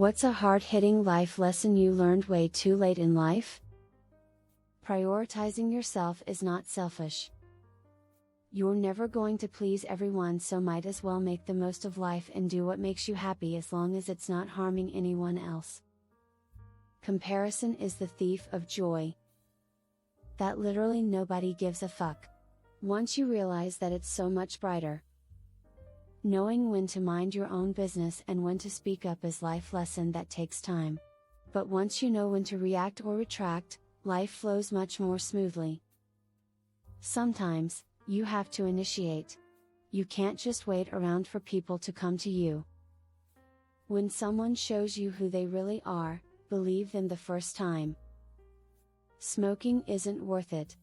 What's a hard-hitting life lesson you learned way too late in life? Prioritizing yourself is not selfish. You're never going to please everyone, so might as well make the most of life and do what makes you happy as long as it's not harming anyone else. Comparison is the thief of joy. That literally nobody gives a fuck. Once you realize that it's so much brighter. Knowing when to mind your own business and when to speak up is life lesson that takes time. But once you know when to react or retract, life flows much more smoothly. Sometimes, you have to initiate. You can't just wait around for people to come to you. When someone shows you who they really are, believe them the first time. Smoking isn't worth it.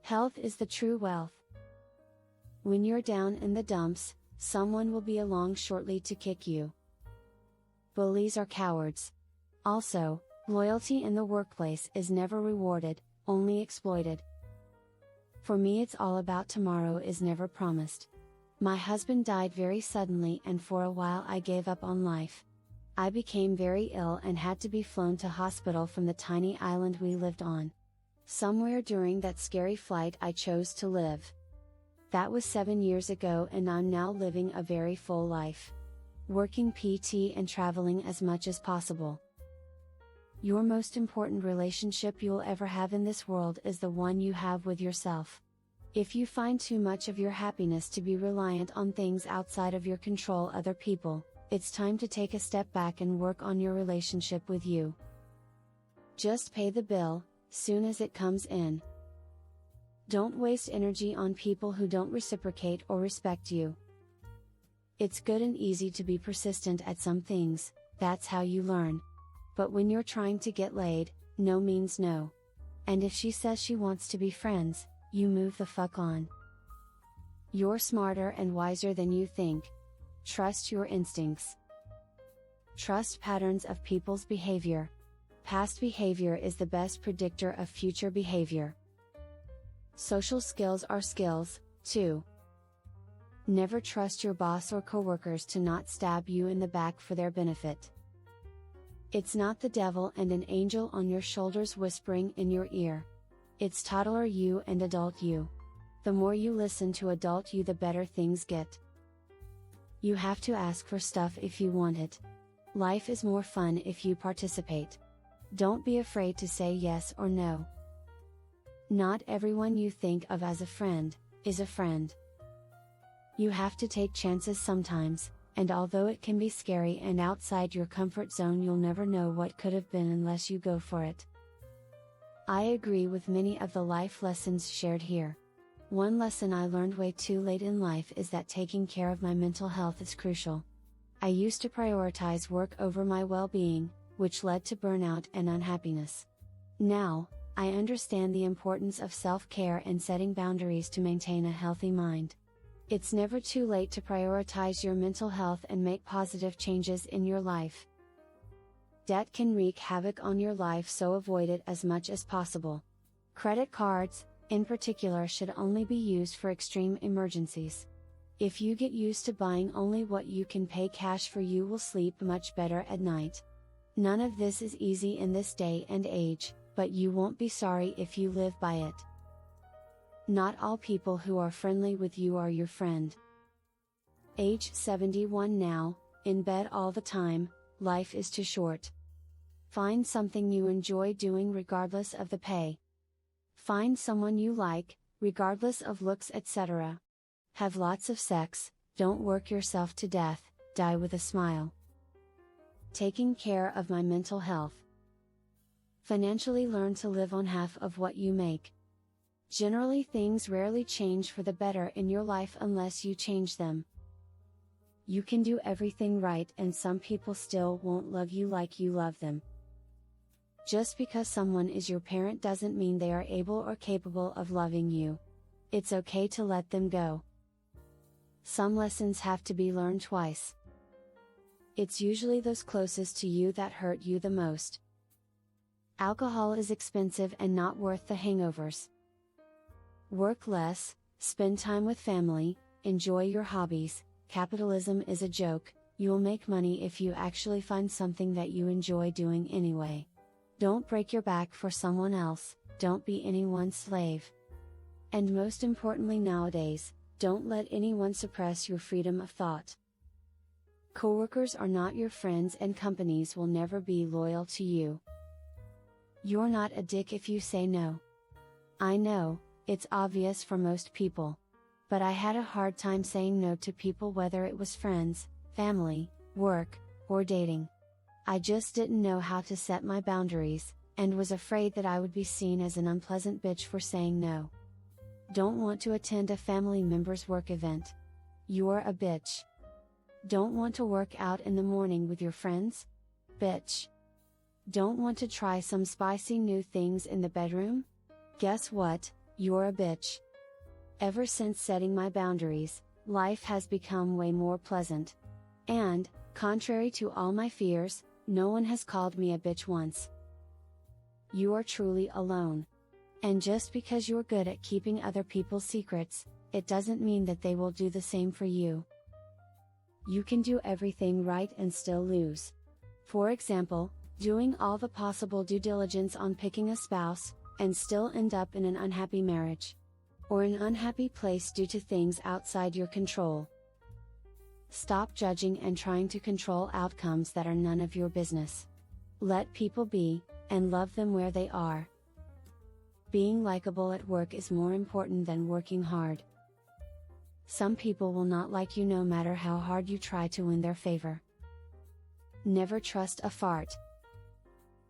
Health is the true wealth. When you're down in the dumps, someone will be along shortly to kick you. Bullies are cowards. Also, loyalty in the workplace is never rewarded, only exploited. For me, it's all about tomorrow is never promised. My husband died very suddenly, and for a while I gave up on life. I became very ill and had to be flown to hospital from the tiny island we lived on. Somewhere during that scary flight I chose to live. That was 7 years ago, and I'm now living a very full life. Working PT and traveling as much as possible. Your most important relationship you'll ever have in this world is the one you have with yourself. If you find too much of your happiness to be reliant on things outside of your control, other people, it's time to take a step back and work on your relationship with you. Just pay the bill, soon as it comes in. Don't waste energy on people who don't reciprocate or respect you. It's good and easy to be persistent at some things, that's how you learn. But when you're trying to get laid, no means no. And if she says she wants to be friends, you move the fuck on. You're smarter and wiser than you think. Trust your instincts. Trust patterns of people's behavior. Past behavior is the best predictor of future behavior. Social skills are skills, too. Never trust your boss or coworkers to not stab you in the back for their benefit. It's not the devil and an angel on your shoulders whispering in your ear. It's toddler you and adult you. The more you listen to adult you, the better things get. You have to ask for stuff if you want it. Life is more fun if you participate. Don't be afraid to say yes or no. Not everyone you think of as a friend, is a friend. You have to take chances sometimes, and although it can be scary and outside your comfort zone, you'll never know what could have been unless you go for it. I agree with many of the life lessons shared here. One lesson I learned way too late in life is that taking care of my mental health is crucial. I used to prioritize work over my well-being, which led to burnout and unhappiness. Now, I understand the importance of self-care and setting boundaries to maintain a healthy mind. It's never too late to prioritize your mental health and make positive changes in your life. Debt can wreak havoc on your life, so avoid it as much as possible. Credit cards, in particular, should only be used for extreme emergencies. If you get used to buying only what you can pay cash for, you will sleep much better at night. None of this is easy in this day and age, but you won't be sorry if you live by it. Not all people who are friendly with you are your friend. Age 71 now, in bed all the time, life is too short. Find something you enjoy doing regardless of the pay. Find someone you like, regardless of looks, etc. Have lots of sex, don't work yourself to death, die with a smile. Taking care of my mental health. Financially, learn to live on half of what you make. Generally, things rarely change for the better in your life unless you change them. You can do everything right and some people still won't love you like you love them. Just because someone is your parent doesn't mean they are able or capable of loving you. It's okay to let them go. Some lessons have to be learned twice. It's usually those closest to you that hurt you the most. Alcohol is expensive and not worth the hangovers. Work less, spend time with family, enjoy your hobbies. Capitalism is a joke, You'll make money if you actually find something that you enjoy doing anyway. Don't break your back for someone else, don't be anyone's slave. And most importantly nowadays, don't let anyone suppress your freedom of thought. Coworkers are not your friends and companies will never be loyal to you. You're not a dick if you say no. I know, it's obvious for most people. But I had a hard time saying no to people, whether it was friends, family, work, or dating. I just didn't know how to set my boundaries, and was afraid that I would be seen as an unpleasant bitch for saying no. Don't want to attend a family member's work event? You're a bitch. Don't want to work out in the morning with your friends? Bitch. Don't want to try some spicy new things in the bedroom? Guess what, you're a bitch. Ever since setting my boundaries, life has become way more pleasant. And, contrary to all my fears, no one has called me a bitch once. You are truly alone. And just because you're good at keeping other people's secrets, it doesn't mean that they will do the same for you. You can do everything right and still lose. For example, doing all the possible due diligence on picking a spouse, and still end up in an unhappy marriage. Or an unhappy place due to things outside your control. Stop judging and trying to control outcomes that are none of your business. Let people be, and love them where they are. Being likable at work is more important than working hard. Some people will not like you no matter how hard you try to win their favor. Never trust a fart.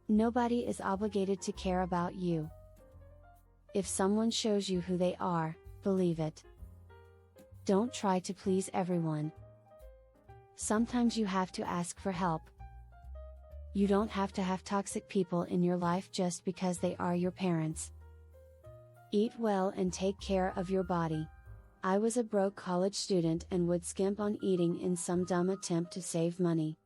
Nobody is obligated to care about you. If someone shows you who they are, believe it. Don't try to please everyone. Sometimes you have to ask for help. You don't have to have toxic people in your life just because they are your parents. Eat well and take care of your body. I was a broke college student and would skimp on eating in some dumb attempt to save money.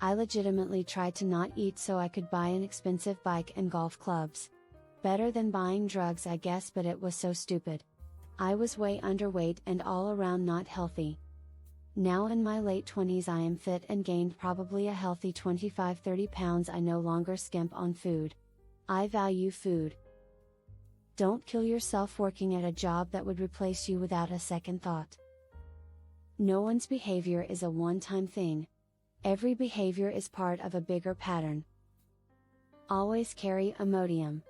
I legitimately tried to not eat so I could buy an expensive bike and golf clubs. Better than buying drugs, I guess, but it was so stupid. I was way underweight and all around not healthy. Now in my late 20s I am fit and gained probably a healthy 25-30 pounds. I no longer skimp on food. I value food. Don't kill yourself working at a job that would replace you without a second thought. No one's behavior is a one-time thing. Every behavior is part of a bigger pattern. Always carry Imodium.